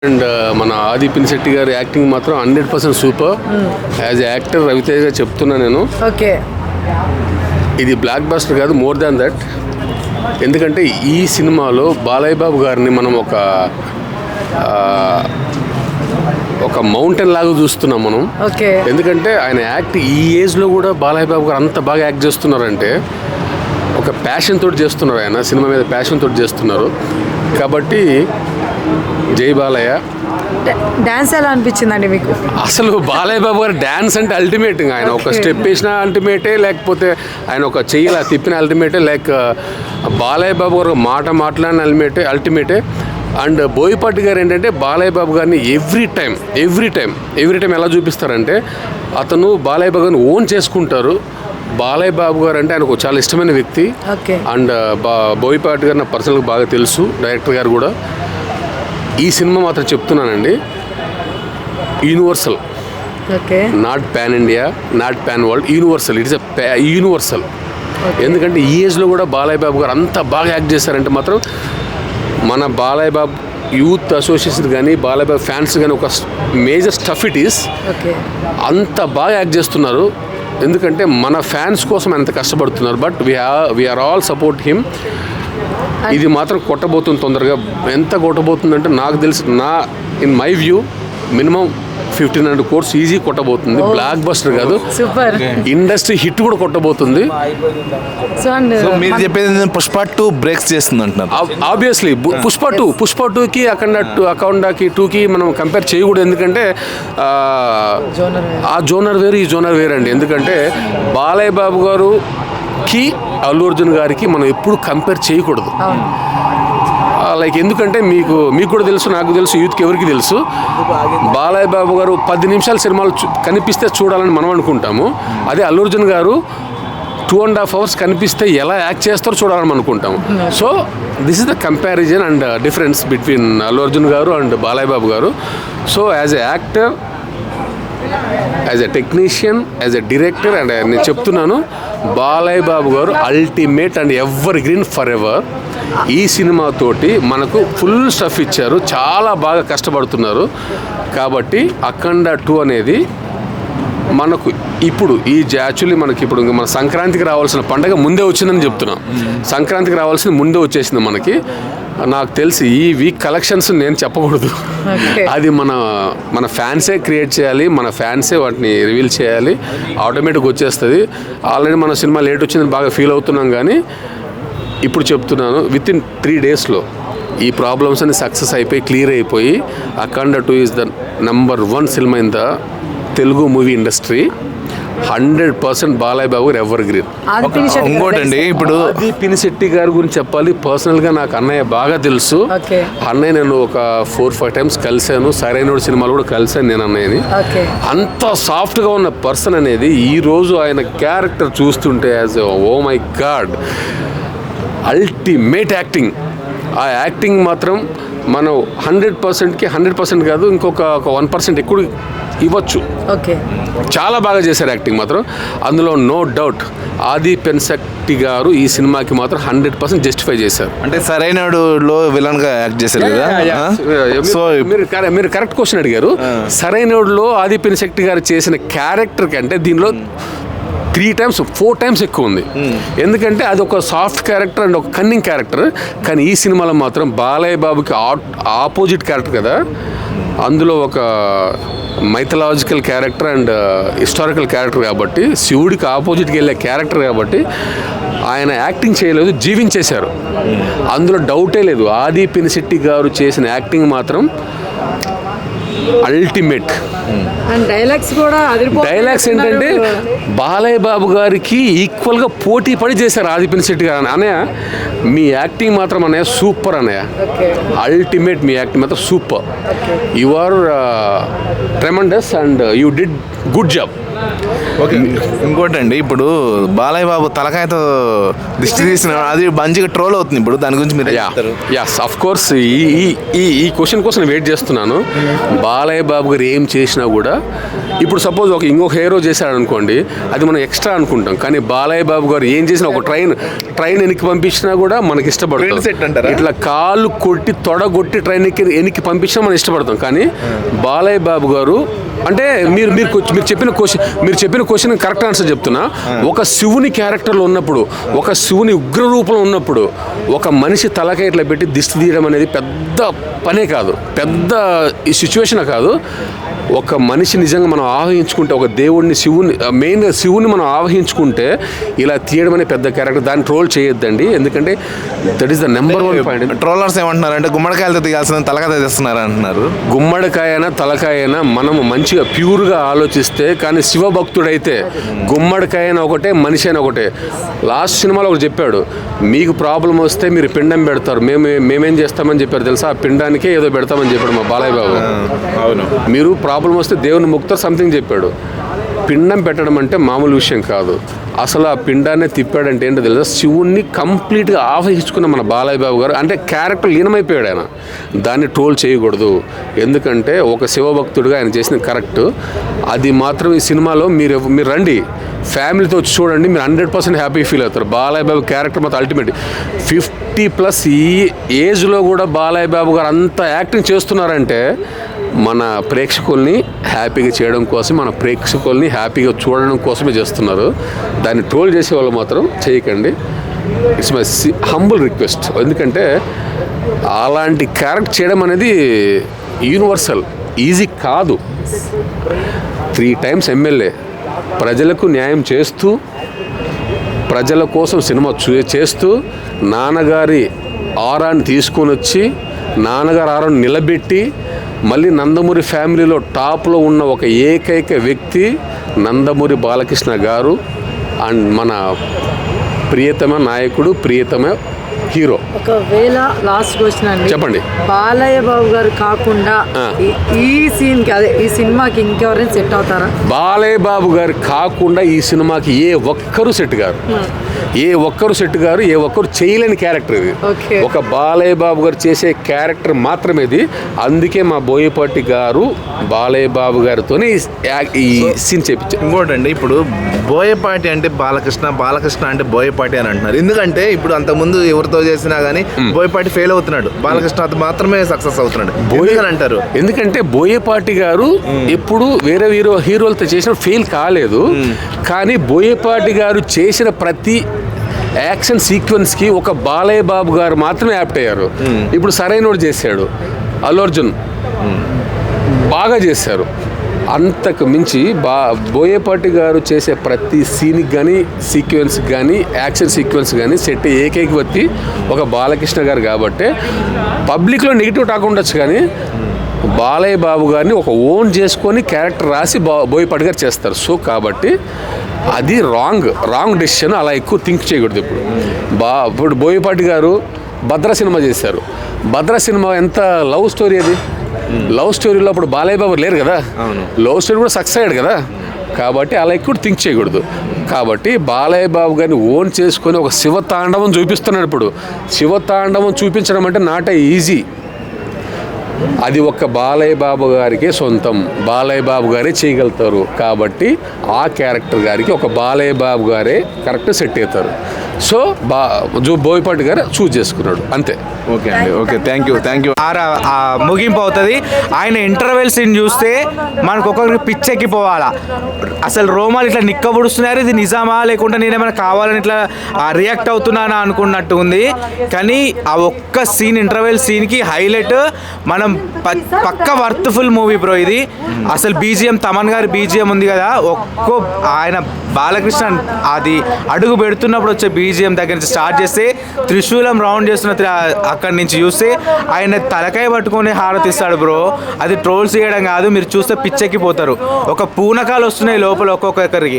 And మన ఆది పినిశెట్టి గారి యాక్టింగ్ మాత్రం 100% సూపర్. యాజ్ యాక్టర్ రవితేజ చెప్తున్నా నేను, ఓకే, ఇది బ్లాక్ బస్టర్ కాదు, మోర్ దాన్ దట్. ఎందుకంటే ఈ సినిమాలో బాలయ్య బాబు గారిని మనం ఒక మౌంటైన్ లాగా చూస్తున్నాం మనం. ఓకే, ఎందుకంటే ఆయన యాక్ట్ ఈ ఏజ్లో కూడా బాలయ్య బాబు గారు అంత బాగా యాక్ట్ చేస్తున్నారంటే ఒక ప్యాషన్ తోటి చేస్తున్నారు. ఆయన సినిమా మీద ప్యాషన్ తోటి చేస్తున్నారు కాబట్టి జై బాలయ్య. డాన్స్ ఎలా అనిపించిందండి మీకు? అసలు బాలయ్య బాబు గారు డ్యాన్స్ అంటే అల్టిమేట్. ఆయన ఒక స్టెప్ వేసిన అల్టిమేటే, లేకపోతే ఆయన ఒక చెయ్యిలా తిప్పిన అల్టిమేటే, లైక్ బాలయ్య బాబు గారు మాట్లాడిన అల్టిమేటే. అండ్ బోయపాటి గారు ఏంటంటే బాలయ్య బాబు గారిని ఎవ్రీ టైం ఎలా చూపిస్తారంటే అతను బాలయ్య బాబు గారిని ఓన్ చేసుకుంటారు. బాలయ్య బాబు గారు అంటే ఆయనకు చాలా ఇష్టమైన వ్యక్తి. అండ్ బోయపాటి గారు నాకు పర్సనల్గా బాగా తెలుసు, డైరెక్టర్ గారు కూడా. ఈ సినిమా మాత్రం చెప్తున్నానండి, universal, not pan India, not pan world, universal. It is universal. ఎందుకంటే ఈ ఏజ్లో కూడా బాలయ్య బాబు గారు అంత బాగా యాక్ట్ చేశారంటే మాత్రం మన బాలయ్య బాబు యూత్ అసోసియేషన్ కానీ బాలయ్య బాబు ఫ్యాన్స్ కానీ ఒక మేజర్ స్టఫ్ ఇట్ ఈస్. అంత బాగా యాక్ట్ చేస్తున్నారు. ఎందుకంటే మన ఫ్యాన్స్ కోసం ఎంత కష్టపడుతున్నారు. But we're all support him. ఇది మాత్రం కొట్టబోతుంది తొందరగా. ఎంత కొట్టబోతుందంటే నాకు తెలిసి in my view minimum 1,500 crores easy కొట్టబోతుంది. బ్లాక్ బస్టర్ కాదు, సూపర్ ఇండస్ట్రీ హిట్ కూడా కొట్టబోతుంది. మీరు చెప్పేది పుష్ప 2 బ్రేక్స్ చేస్తుంది అంటున్నారు. ఆబ్వియస్లీ పుష్ప 2కి అఖండాకి 2కి మనం కంపేర్ చేయకూడదు. ఎందుకంటే ఆ జోనర్ వేరు, ఈ జోనర్ వేరు అండి. ఎందుకంటే బాలయ్య బాబు గారుకి అల్లు అర్జున్ గారికి మనం ఎప్పుడు కంపేర్ చేయకూడదు. లైక్ ఎందుకంటే మీకు కూడా తెలుసు, నాకు తెలుసు, యూత్కి ఎవరికి తెలుసు. బాలయ్య బాబు గారు 10 నిమిషాల సినిమాలు కనిపిస్తే చూడాలని మనం అనుకుంటాము. అదే అల్లు అర్జున్ గారు 2.5 hours కనిపిస్తే ఎలా యాక్ట్ చేస్తారో చూడాలని అనుకుంటాము. So this is the comparison and difference between Allu Arjun గారు అండ్ బాలయ్య బాబు గారు. So as a actor, as a technician, as a director, and నేను చెప్తున్నాను బాలయ్య బాబు గారు ultimate and ever green for ever. ఈ సినిమాతోటి మనకు ఫుల్ స్టఫ్ ఇచ్చారు, చాలా బాగా కష్టపడుతున్నారు. కాబట్టి అఖండ 2 అనేది మనకు ఇప్పుడు యాక్చువల్లీ మనకి ఇప్పుడు మన సంక్రాంతికి రావాల్సిన పండగ ముందే వచ్చిందని చెప్తున్నాం. సంక్రాంతికి రావాల్సింది ముందే వచ్చేసింది మనకి. నాకు తెలిసి ఈ వీక్ కలెక్షన్స్ నేను చెప్పకూడదు, అది మన ఫ్యాన్సే క్రియేట్ చేయాలి, మన ఫ్యాన్సే వాటిని రివీల్ చేయాలి. ఆటోమేటిక్గా వచ్చేస్తుంది. ఆల్రెడీ మన సినిమా లేట్ వచ్చిందని బాగా ఫీల్ అవుతున్నాం. కానీ ఇప్పుడు చెప్తున్నాను, విత్ ఇన్ 3 daysలో ఈ ప్రాబ్లమ్స్ అన్ని సక్సెస్ అయిపోయి క్లియర్ అయిపోయి Akhanda 2 is the number 1 cinema in the Telugu movie industry. 100% Balayya Babu garu ever green. ఇంకోటండి, ఇప్పుడు ఆది పినిశెట్టి గారి గురించి చెప్పాలి. పర్సనల్గా నాకు అన్నయ్య బాగా తెలుసు. అన్నయ్య నేను ఒక 4-5 times కలిశాను. సరైనోడు సినిమాలు కూడా కలిశాను నేను అన్నయ్యని. అంత సాఫ్ట్గా ఉన్న పర్సన్ అనేది ఈరోజు ఆయన క్యారెక్టర్ చూస్తుంటే as oh my god, ultimate acting. ఆ యాక్టింగ్ మాత్రం మనం 100%కి 100% కాదు, ఇంకొక 1% ఎక్కువ ఇవ్వచ్చు. చాలా బాగా చేశారు యాక్టింగ్ మాత్రం. అందులో నో డౌట్ ఆది పినిశెట్టి గారు ఈ సినిమాకి మాత్రం 100% జస్టిఫై చేశారు. అంటే సరైనడులో విలన్ గా యాక్ట్ చేశారు కదా. సో మీరు కరెక్ట్ క్వశ్చన్ అడిగారు. సరైనడులో ఆది పినిశెట్టి గారు చేసిన క్యారెక్టర్ కంటే దీనిలో 3 times 4 times ఎక్కువ ఉంది. ఎందుకంటే అది ఒక సాఫ్ట్ క్యారెక్టర్ అండ్ ఒక కన్నింగ్ క్యారెక్టర్. కానీ ఈ సినిమాలో మాత్రం బాలయ్య బాబుకి ఆపోజిట్ క్యారెక్టర్ కదా. అందులో ఒక mythological character and historical character కాబట్టి, శివుడికి ఆపోజిట్కి వెళ్ళే క్యారెక్టర్ కాబట్టి ఆయన యాక్టింగ్ చేయలేదు, జీవించేశారు. అందులో డౌటే లేదు. ఆది పినిశెట్టి గారు చేసిన యాక్టింగ్ మాత్రం అల్టిమేట్. డైలాగ్స్ ఏంటంటే బాలయ్య బాబు గారికి ఈక్వల్గా పోటీ పడి చేశారు ఆది పినిశెట్టి గారు. అన్నయ్య మీ యాక్టింగ్ మాత్రం అన్నయ్య సూపర్ అన్నయ్య, అల్టిమేట్. మీ యాక్టింగ్ మాత్రం super. You are tremendous and you did good job. Okay, ఇంకోటండి, ఇప్పుడు బాలయ్య బాబు తలకాయతో దిష్టి తీసిన అది మంచిగా ట్రోల్ అవుతుంది. ఇప్పుడు దాని గురించి మీరు యాస్ ఆఫ్ కోర్స్ ఈ క్వశ్చన్ కోసం నేను వెయిట్ చేస్తున్నాను. బాలయ్య బాబు గారు ఏం చేసినా కూడా ఇప్పుడు సపోజ్ ఇంకొక హీరో చేశాడు అనుకోండి, అది మనం ఎక్స్ట్రా అనుకుంటాం. కానీ బాలయ్య బాబు గారు ఏం చేసినా, ఒక ట్రైన్ వెనక్కి పంపించినా కూడా మనకి ఇష్టపడతాం. ఇట్లా కాళ్ళు కొట్టి తొడగొట్టి ట్రైన్ వెనక్కి పంపించినా మనం ఇష్టపడతాం. కానీ బాలయ్య బాబు గారు అంటే మీరు చెప్పిన క్వశ్చన్ కరెక్ట్ ఆన్సర్ చెప్తున్నా. ఒక శివుని క్యారెక్టర్లో ఉన్నప్పుడు, ఒక శివుని ఉగ్ర రూపంలో ఉన్నప్పుడు ఒక మనిషి తలకాయ ఇట్లా పెట్టి దిష్టి తీయడం అనేది పెద్ద పనే కాదు, పెద్ద ఈ సిచ్యువేషన్ కాదు. ఒక మనిషి నిజంగా మనం ఆవహించుకుంటే, ఒక దేవుడిని మెయిన్గా శివుని మనం ఆవహించుకుంటే ఇలా తీయడం అనే పెద్ద క్యారెక్టర్. దాన్ని ట్రోల్ చేయొద్దండి, ఎందుకంటే that is the number 1 point. Trollers ఏమంటున్నారు అంటే గుమ్మడికాయలతో తీయాల్సిన తలకాయ తెస్తున్నారు అంటున్నారు. గుమ్మడికాయనా తలకాయనా మనము మంచిగా ప్యూర్గా ఆలోచిస్తే, కానీ శివభక్తుడైతే గుమ్మడికాయన ఒకటే, మనిషి అయినా ఒకటే. లాస్ట్ సినిమాలో ఒకటి చెప్పాడు, మీకు ప్రాబ్లం వస్తే మీరు పిండం పెడతారు, మేమేం చేస్తామని చెప్పారు తెలుసా? ఆ పిండానికే ఏదో పెడతామని చెప్పాడు మా బాలయ్య బాబు. అవును, మీరు ప్రాబ్లం వస్తే దేవుని ముక్తారు సంథింగ్ చెప్పాడు. పిండం పెట్టడం అంటే మామూలు విషయం కాదు. అసలు ఆ పిండాన్ని తిప్పాడంటే ఏంటో తెలుసా? శివుణ్ణి కంప్లీట్గా ఆవహించుకున్న మన బాలయ్య బాబు గారు, అంటే క్యారెక్టర్ లీనమైపోయాడు ఆయన. దాన్ని ట్రోల్ చేయకూడదు, ఎందుకంటే ఒక శివభక్తుడిగా ఆయన చేసిన కరెక్ట్. అది మాత్రం ఈ సినిమాలో మీరు రండి, ఫ్యామిలీతో వచ్చి చూడండి, మీరు 100% హ్యాపీ ఫీల్ అవుతారు. బాలయ్య బాబు క్యారెక్టర్ మాత్రం అల్టిమేట్. 50+ ఈ ఏజ్లో కూడా బాలయ్య బాబు గారు అంత యాక్టింగ్ చేస్తున్నారంటే మన ప్రేక్షకుల్ని హ్యాపీగా చేయడం కోసం, మన ప్రేక్షకుల్ని హ్యాపీగా చూడడం కోసమే చేస్తున్నారు. దాన్ని ట్రోల్ చేసే వాళ్ళు మాత్రం చేయకండి. It's my humble request. ఎందుకంటే అలాంటి క్యారెక్టర్ చేయడం అనేది యూనివర్సల్, ఈజీ కాదు. 3 times ఎమ్మెల్యే, ప్రజలకు న్యాయం చేస్తూ, ప్రజల కోసం సినిమా చేస్తూ, నాన్నగారి ఆరాన్ని తీసుకొని వచ్చి, నాన్నగారి ఆరాన్ని నిలబెట్టి, మళ్ళీ నందమూరి ఫ్యామిలీలో టాప్లో ఉన్న ఒక ఏకైక వ్యక్తి నందమూరి బాలకృష్ణ గారు. అండ్ మన ప్రియతమ నాయకుడు, ప్రియతమ హీరో. ఒకవేళ లాస్ట్ క్వశ్చన్ అండి, చెప్పండి. బాలయ్య బాబు గారు కాకుండా ఈ సీన్కి, అదే ఈ సినిమాకి ఇంకెవరైనా సెట్ అవుతారా? బాలయ్య బాబు గారు కాకుండా ఈ సినిమాకి ఏ ఒక్కరు సెట్ గారు, ఏ ఒక్కరు చేయలేని క్యారెక్టర్ ఇది. ఒక బాలయ్య బాబు గారు చేసే క్యారెక్టర్ మాత్రమే ఇది. అందుకే మా బోయపాటి గారు బాలయ్య బాబు గారితోనే ఈ సీన్ చేయించారు. ఇంకోటండి, ఇప్పుడు బోయపాటి అంటే బాలకృష్ణ అంటే బోయపాటి అని అంటున్నారు. ఎందుకంటే ఇప్పుడు అంతకుముందు ఎవరితో చేసినా కానీ బోయపాటి ఫెయిల్ అవుతున్నాడు, బాలకృష్ణ మాత్రమే సక్సెస్ అవుతున్నాడు అంటారు. ఎందుకంటే బోయపాటి గారు ఎప్పుడు వేరే హీరోలతో చేసిన ఫెయిల్ కాలేదు. కానీ బోయపాటి గారు చేసిన ప్రతి యాక్షన్ సీక్వెన్స్కి ఒక బాలయ్య బాబు గారు మాత్రమే యాప్ట్ అయ్యారు. ఇప్పుడు సరైనోడు చేశాడు, అల్లు అర్జున్ బాగా చేశారు. అంతకు మించి బోయపాటి గారు చేసే ప్రతి సీన్కి కానీ, సీక్వెన్స్కి కానీ, యాక్షన్ సీక్వెన్స్ కానీ సెట్ ఏకైక వ్యక్తి ఒక బాలకృష్ణ గారు. కాబట్టి పబ్లిక్లో నెగిటివ్ టాక్ ఉండొచ్చు, కానీ బాలయ్య బాబు గారిని ఒక ఓన్ చేసుకొని క్యారెక్టర్ రాసి బోయపాటి గారు చేస్తారు. సో కాబట్టి అది రాంగ్ డెసిషన్. అలా ఎక్కువ థింక్ చేయకూడదు. ఇప్పుడు బోయపాటి గారు భద్ర సినిమా చేశారు. భద్ర సినిమా ఎంత లవ్ స్టోరీ అది. లవ్ స్టోరీలో అప్పుడు బాలయ్య బాబు లేరు కదా, లవ్ స్టోరీ కూడా సక్సెస్ అయ్యాడు కదా. కాబట్టి అలా ఎక్కువ థింక్ చేయకూడదు. కాబట్టి బాలయ్య బాబు గారిని ఓన్ చేసుకొని ఒక శివతాండవం చూపిస్తున్నాడు. ఇప్పుడు శివతాండవం చూపించడం అంటే నాట్ ఈజీ. అది ఒక బాలయ్య బాబు గారికే సొంతం, బాలయ్య బాబు గారే చేయగలుగుతారు. కాబట్టి ఆ క్యారెక్టర్ గారికి ఒక బాలయ్య బాబు గారే కరెక్ట్ సెట్ అవుతారు. సో బోయపాటి గారు చూజ్ చేసుకున్నాడు, అంతే. ఓకే అండి, ఓకే, థ్యాంక్ యూ. ముగింపు అవుతుంది. ఆయన ఇంటర్వెల్ సీన్ చూస్తే మనకు ఒక్కొక్కరికి పిచ్చెక్కిపోవాలా, అసలు రోమాలు ఇట్లా నిక్కబుడుస్తున్నారు. ఇది నిజామా లేకుంటే నేనేమైనా కావాలని ఇట్లా రియాక్ట్ అవుతున్నానా అనుకున్నట్టు ఉంది. కానీ ఆ ఒక్క సీన్, ఇంటర్వెల్ సీన్కి హైలైట్. మనం పక్క వర్త్ఫుల్ మూవీ బ్రో ఇది. అసలు బీజిఎం, తమన్ గారి బీజిఎం ఉంది కదా, ఆయన బాలకృష్ణ అది అడుగు పెడుతున్నప్పుడు వచ్చే బీజిఎం దగ్గర నుంచి స్టార్ట్ చేస్తే త్రిశూలం రౌండ్ చేస్తున్న అక్కడి నుంచి చూస్తే ఆయన తలకాయ పట్టుకొని హారతిస్తాడు బ్రో. అది ట్రోల్స్ చేయడం కాదు, మీరు చూస్తే పిచ్చెక్కిపోతారు. ఒక పూనకాలు వస్తున్నాయి లోపల ఒక్కొక్కరికి.